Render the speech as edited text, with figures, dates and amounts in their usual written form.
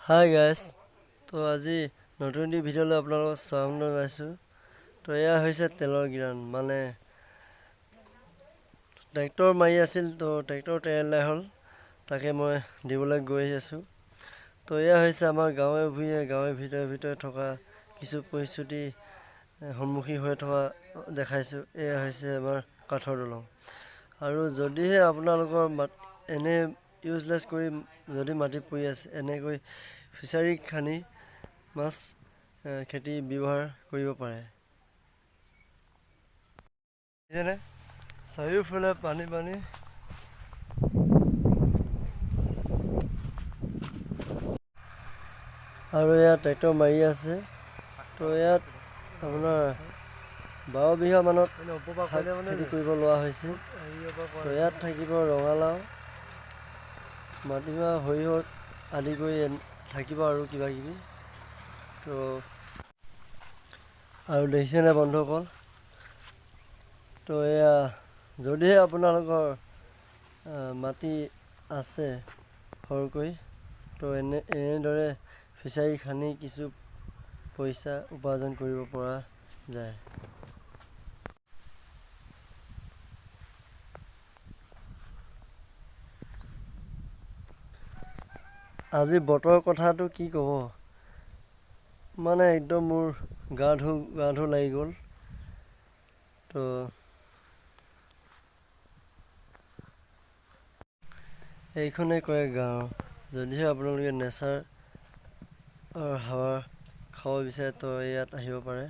Hi guys, তো আজি নতুন এটি ভিডিঅ'লৈ আপোনালোকক স্বাগতম জনাইছোঁ। তো এয়া হৈছে তেলৰ গিৰাণ, মানে ট্ৰেক্টৰ মাৰি আছিল, তো ট্ৰেক্টৰ তেল হ'ল, তাকে মই দিবলৈ গৈ আছোঁ। তো এয়া হৈছে আমাৰ গাঁৱে ভিতৰে থকা কিছু পৰিস্থিতি সন্মুখীন হৈ থকা দেখাইছোঁ। এয়া হৈছে আমাৰ কাঠৰ দলং। আৰু যদিহে আপোনালোকৰ এনে ইউজলেছ কৰি যদি মাটি পৰি আছে, এনেকৈ ফিচাৰী খান্দি মাছ খেতি ব্যৱহাৰ কৰিব পাৰে। যেনে চাৰিওফালে পানী আৰু ইয়াত ট্ৰেক্টৰ মাৰি আছে। তো ইয়াত আপোনাৰ 12 বিঘা মানত খেতি কৰিব লোৱা হৈছে। তো ইয়াত থাকিব ৰঙালাও, মাটিমাহ, সৰিয়হ আদি কৰি থাকিব আৰু কিবা কিবি। তো আৰু দেখিছেনে বন্ধুসকল, তো এয়া যদিহে আপোনালোকৰ মাটি আছে সৰহকৈ, তো এনেদৰে ফিচাৰী খান্দি কিছু পইচা উপাৰ্জন কৰিব পৰা যায়। আজি বতৰৰ কথাটো কি ক'ব, মানে একদম মোৰ গা ধু লাগি গ'ল। তো এইখনেই কয় গাঁও। যদিহে আপোনালোকে নেচাৰ হাৱা খাব বিচাৰে, তো ইয়াত আহিব পাৰে।